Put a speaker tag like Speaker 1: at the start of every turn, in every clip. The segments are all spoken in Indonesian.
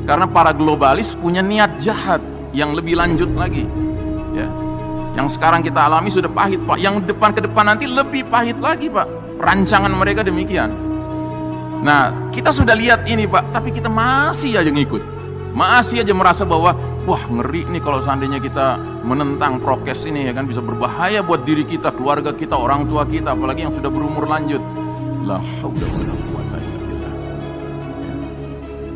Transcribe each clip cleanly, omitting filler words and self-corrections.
Speaker 1: Karena para globalis punya niat jahat yang lebih lanjut lagi, ya. Yang sekarang kita alami sudah pahit, Pak. Yang depan ke depan nanti lebih pahit lagi, Pak. Rancangan mereka demikian. Nah, kita sudah lihat ini, Pak, tapi kita masih aja ngikut. Masih aja merasa bahwa wah, ngeri nih kalau seandainya kita menentang prokes ini, ya kan, bisa berbahaya buat diri kita, keluarga kita, orang tua kita, apalagi yang sudah berumur lanjut. La haula wala quwata illa billah.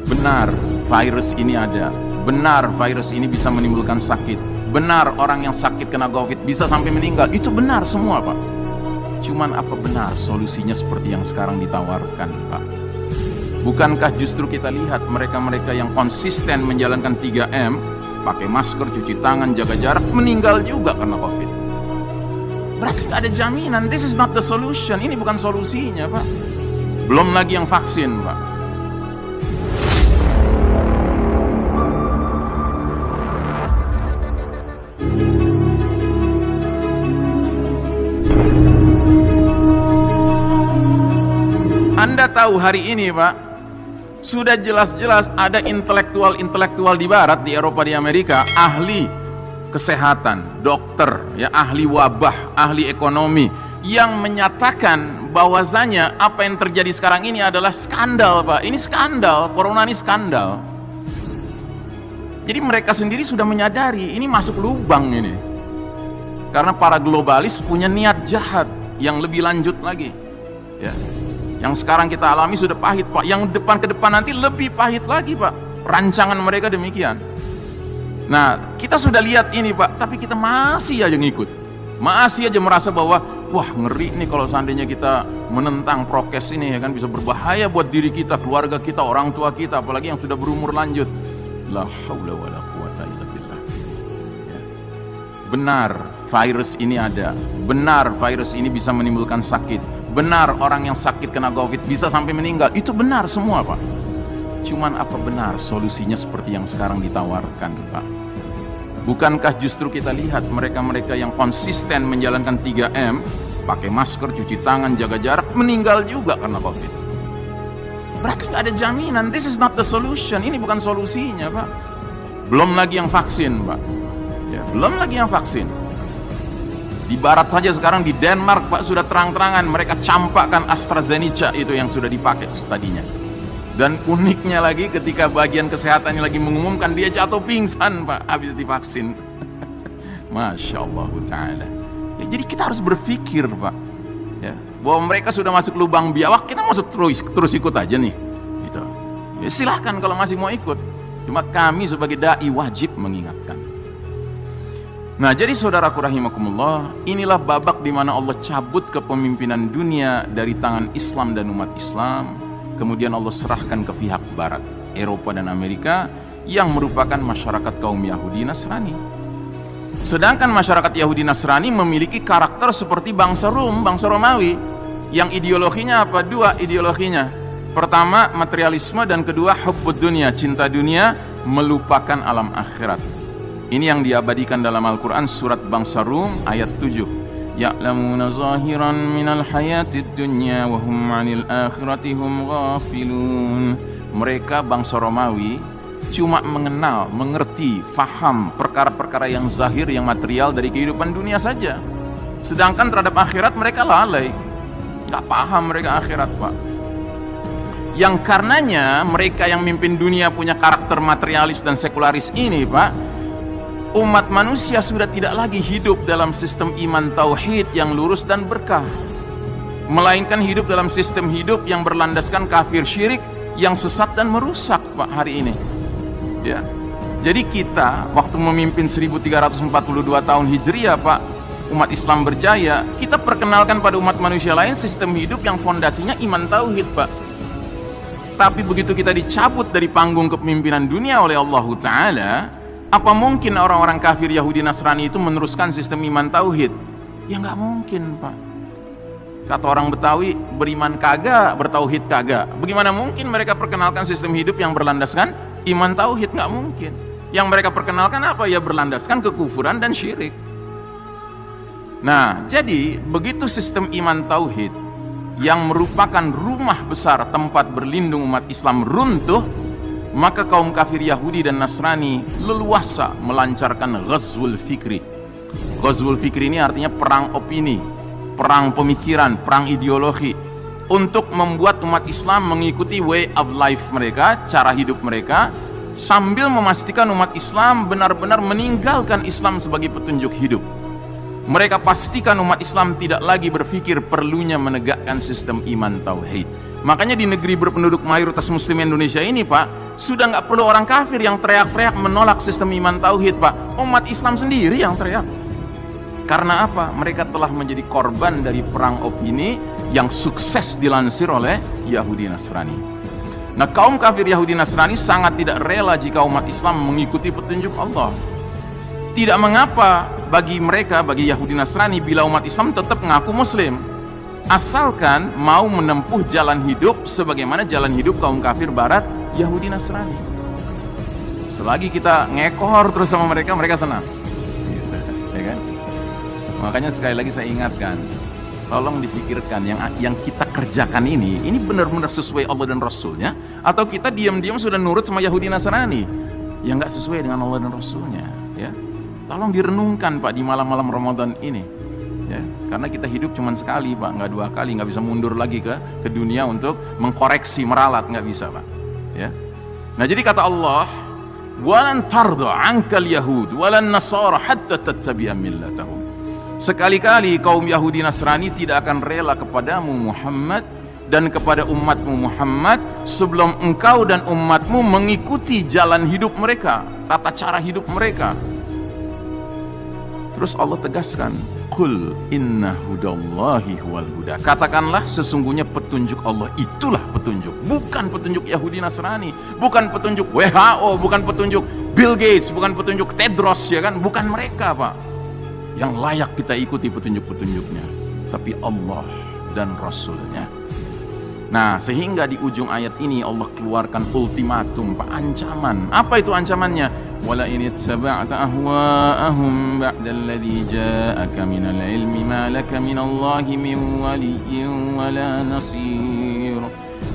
Speaker 1: Benar, virus ini ada. Benar, virus ini bisa menimbulkan sakit. Benar, orang yang sakit kena COVID bisa sampai meninggal. Itu benar semua, Pak. Cuman apa benar solusinya seperti yang sekarang ditawarkan, Pak? Bukankah justru kita lihat mereka-mereka yang konsisten menjalankan 3M, pakai masker, cuci tangan, jaga jarak, meninggal juga karena COVID. Berarti tak ada jaminan. This is not the solution. Ini bukan solusinya, Pak. Belum lagi yang vaksin, Pak. Anda tahu hari ini, Pak, sudah jelas-jelas ada intelektual di barat, di Eropa, di Amerika, ahli kesehatan, dokter, ya, ahli wabah, ahli ekonomi, yang menyatakan bahwasanya apa yang terjadi sekarang ini adalah skandal, Pak. Ini skandal, corona ini skandal. Jadi mereka sendiri sudah menyadari ini masuk lubang ini. Karena para globalis punya niat jahat yang lebih lanjut lagi, ya. Yang sekarang kita alami sudah pahit, Pak. Yang depan ke depan nanti lebih pahit lagi, Pak. Rancangan mereka demikian. Nah, kita sudah lihat ini, Pak, tapi kita masih aja ngikut. Masih aja merasa bahwa wah, ngeri nih kalau seandainya kita menentang prokes ini, ya kan, bisa berbahaya buat diri kita, keluarga kita, orang tua kita, apalagi yang sudah berumur lanjut. La haula wala quwata illa billah. Ya. Benar, virus ini ada. Benar, virus ini bisa menimbulkan sakit. Benar, orang yang sakit kena COVID bisa sampai meninggal. Itu benar semua, Pak. Cuman apa benar solusinya seperti yang sekarang ditawarkan, Pak? Bukankah justru kita lihat mereka-mereka yang konsisten menjalankan 3M, pakai masker, cuci tangan, jaga jarak, meninggal juga karena COVID. Berarti tak ada jaminan. This is not the solution. Ini bukan solusinya, Pak. Belum lagi yang vaksin, Pak. Ya, belum lagi yang vaksin. Di barat saja sekarang, di Denmark, Pak, sudah terang-terangan mereka campakkan AstraZeneca itu yang sudah dipakai tadinya. Dan uniknya lagi, ketika bagian kesehatannya lagi mengumumkan, dia jatuh pingsan, Pak, habis divaksin. Masya Allah ta'ala. Ya, jadi kita harus berpikir, Pak, ya, bahwa mereka sudah masuk lubang biawak, kita masuk terus ikut aja nih, gitu. Ya, silahkan kalau masih mau ikut. Cuma kami sebagai da'i wajib mengingatkan. Nah, jadi saudaraku rahimakumullah, inilah babak di mana Allah cabut kepemimpinan dunia dari tangan Islam dan umat Islam. Kemudian Allah serahkan ke pihak barat, Eropa dan Amerika, yang merupakan masyarakat kaum Yahudi Nasrani. Sedangkan masyarakat Yahudi Nasrani memiliki karakter seperti bangsa Rum, bangsa Romawi, yang ideologinya apa? Dua ideologinya. Pertama, materialisme, dan kedua, hubbud dunia, cinta dunia, melupakan alam akhirat. Ini yang diabadikan dalam Al-Quran surat bangsa Rum ayat 7. Ya'lamuna zahiran minal hayatid dunya wa hum 'anil akhirati hum ghafilun. Mereka bangsa Romawi cuma mengenal, mengerti, faham perkara-perkara yang zahir, yang material dari kehidupan dunia saja. Sedangkan terhadap akhirat mereka lalai. Gak paham mereka akhirat, Pak. Yang karenanya mereka yang mimpin dunia punya karakter materialis dan sekularis ini, Pak, umat manusia sudah tidak lagi hidup dalam sistem iman tauhid yang lurus dan berkah, melainkan hidup dalam sistem hidup yang berlandaskan kafir syirik yang sesat dan merusak, Pak, hari ini. Ya. Jadi kita waktu memimpin 1342 tahun Hijriah, Pak, umat Islam berjaya, kita perkenalkan pada umat manusia lain sistem hidup yang fondasinya iman tauhid, Pak. Tapi begitu kita dicabut dari panggung kepemimpinan dunia oleh Allah Ta'ala, apa mungkin orang-orang kafir Yahudi Nasrani itu meneruskan sistem iman tauhid? Ya nggak mungkin, Pak. Kata orang Betawi, beriman kagak, bertauhid kagak. Bagaimana mungkin mereka perkenalkan sistem hidup yang berlandaskan iman tauhid? Nggak mungkin. Yang mereka perkenalkan apa? Ya berlandaskan kekufuran dan syirik. Nah, jadi begitu sistem iman tauhid yang merupakan rumah besar tempat berlindung umat Islam runtuh, maka kaum kafir Yahudi dan Nasrani leluasa melancarkan ghazwul fikri. Ghazwul fikri ini artinya perang opini, perang pemikiran, perang ideologi, untuk membuat umat Islam mengikuti way of life mereka, cara hidup mereka, sambil memastikan umat Islam benar-benar meninggalkan Islam sebagai petunjuk hidup. Mereka pastikan umat Islam tidak lagi berpikir perlunya menegakkan sistem iman tauhid. Makanya di negeri berpenduduk mayoritas muslim Indonesia ini, Pak, sudah nggak perlu orang kafir yang teriak-teriak menolak sistem iman tauhid, Pak. Umat Islam sendiri yang teriak. Karena apa? Mereka telah menjadi korban dari perang opini yang sukses dilansir oleh Yahudi Nasrani. Nah, kaum kafir Yahudi Nasrani sangat tidak rela jika umat Islam mengikuti petunjuk Allah. Tidak mengapa bagi mereka, bagi Yahudi Nasrani, bila umat Islam tetap mengaku muslim, asalkan mau menempuh jalan hidup sebagaimana jalan hidup kaum kafir barat Yahudi Nasrani. Selagi kita ngekor terus sama mereka, mereka senang gitu, ya kan? Makanya sekali lagi saya ingatkan, tolong dipikirkan yang kita kerjakan ini benar-benar sesuai Allah dan Rasulnya, atau kita diam-diam sudah nurut sama Yahudi Nasrani yang nggak sesuai dengan Allah dan Rasulnya, ya. Tolong direnungkan, Pak, di malam-malam Ramadan ini, ya, karena kita hidup cuma sekali, Pak, nggak dua kali, nggak bisa mundur lagi ke dunia untuk mengkoreksi, meralat, nggak bisa, Pak, ya. Nah, jadi kata Allah, walan tarda ankal yahud walan nasara hatta tattabi'a millatahum. Sekali-kali kaum Yahudi Nasrani tidak akan rela kepadamu Muhammad dan kepada umatmu Muhammad sebelum engkau dan umatmu mengikuti jalan hidup mereka, tata cara hidup mereka. Terus Allah tegaskan, qul inna hudallahi huwal huda. Katakanlah sesungguhnya petunjuk Allah itulah petunjuk, bukan petunjuk Yahudi Nasrani, bukan petunjuk WHO, bukan petunjuk Bill Gates, bukan petunjuk Tedros, ya kan? Bukan mereka, Pak, yang layak kita ikuti petunjuk-petunjuknya, tapi Allah dan Rasulnya. Nah, sehingga di ujung ayat ini Allah keluarkan ultimatum, Pak, ancaman. Apa itu ancamannya? Wala in ittaba'ta ahwa'ahum ba'dalladzi ja'aka minal ilmi ma laka minallahi min waliyyin wala nasir.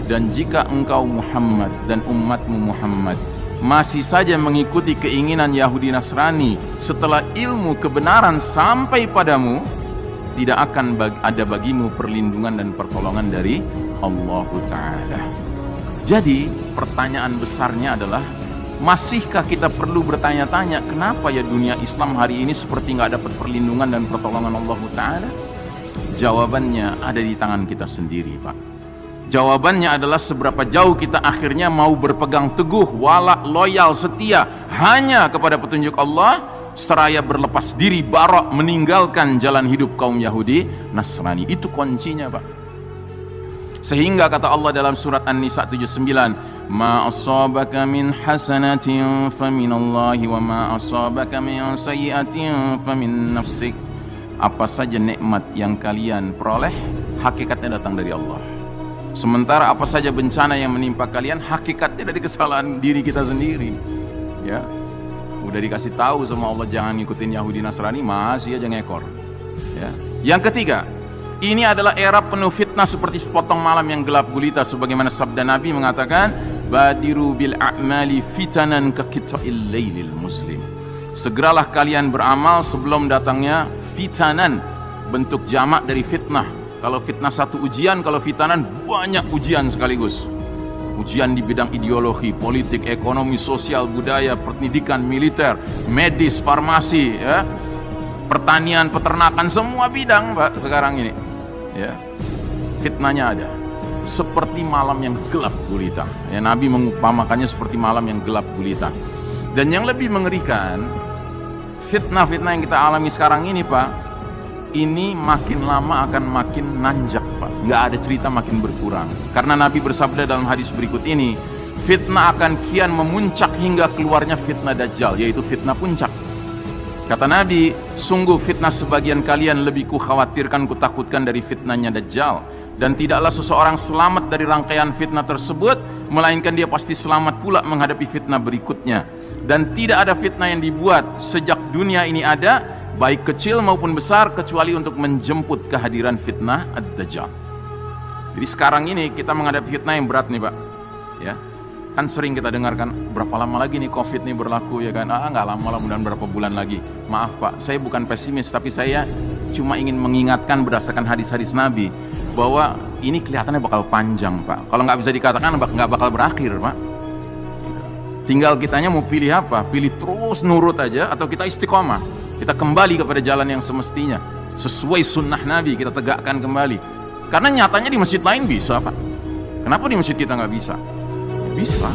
Speaker 1: Dan jika engkau Muhammad dan umatmu Muhammad masih saja mengikuti keinginan Yahudi Nasrani setelah ilmu kebenaran sampai padamu, tidak akan ada bagimu perlindungan dan pertolongan dari Allah Ta'ala. Jadi pertanyaan besarnya adalah, masihkah kita perlu bertanya-tanya kenapa ya dunia Islam hari ini seperti nggak dapat perlindungan dan pertolongan Allah Ta'ala? Jawabannya ada di tangan kita sendiri, Pak. Jawabannya adalah seberapa jauh kita akhirnya mau berpegang teguh, walak, loyal, setia hanya kepada petunjuk Allah, seraya berlepas diri, barok, meninggalkan jalan hidup kaum Yahudi Nasrani. Itu kuncinya, Pak. Sehingga kata Allah dalam surat An-Nisa 79, ma asabaka min hasanatin faminallahi wa ma asabaka min sayyi'atin famin nafsik. Apa saja nikmat yang kalian peroleh, hakikatnya datang dari Allah. Sementara apa saja bencana yang menimpa kalian, hakikatnya dari kesalahan diri kita sendiri, ya. Udah dikasih tahu sama Allah jangan ngikutin Yahudi Nasrani, masih aja ngekor, ya. Yang ketiga, ini adalah era penuh fitnah seperti sepotong malam yang gelap gulita, sebagaimana sabda Nabi mengatakan, badiru bil a'mali fitanan ka qita'il lailil muslim. Segeralah kalian beramal sebelum datangnya fitanan, bentuk jamak dari fitnah. Kalau fitnah satu ujian, kalau fitanan banyak ujian sekaligus. Ujian di bidang ideologi, politik, ekonomi, sosial, budaya, pendidikan, militer, medis, farmasi, ya, pertanian, peternakan, semua bidang, Pak, sekarang ini, ya, fitnahnya ada. Seperti malam yang gelap gulita, ya, Nabi mengumpamakannya seperti malam yang gelap gulita. Dan yang lebih mengerikan, fitnah-fitnah yang kita alami sekarang ini, Pak, ini makin lama akan makin nanjak, Pak. Nggak ada cerita makin berkurang. Karena Nabi bersabda dalam hadis berikut ini, fitnah akan kian memuncak hingga keluarnya fitnah Dajjal, yaitu fitnah puncak. Kata Nabi, sungguh fitnah sebagian kalian lebih kukhawatirkan, kutakutkan dari fitnahnya Dajjal. Dan tidaklah seseorang selamat dari rangkaian fitnah tersebut, melainkan dia pasti selamat pula menghadapi fitnah berikutnya. Dan tidak ada fitnah yang dibuat sejak dunia ini ada, baik kecil maupun besar, kecuali untuk menjemput kehadiran fitnah Ad-Dajjal. Jadi sekarang ini kita menghadapi fitnah yang berat nih, Pak, ya. Kan sering kita dengarkan, berapa lama lagi nih COVID nih berlaku, ya kan? Nggak lama lah, mudah-mudahan berapa bulan lagi. Maaf Pak, saya bukan pesimis, tapi saya cuma ingin mengingatkan berdasarkan hadis-hadis Nabi bahwa ini kelihatannya bakal panjang Pak. Kalau nggak bisa dikatakan nggak bakal berakhir Pak. Tinggal kitanya mau pilih apa? Pilih terus nurut aja atau kita istiqomah. Kita kembali kepada jalan yang semestinya. Sesuai sunnah Nabi kita tegakkan kembali. Karena nyatanya di masjid lain bisa Pak. Kenapa di masjid kita nggak bisa? Bisa.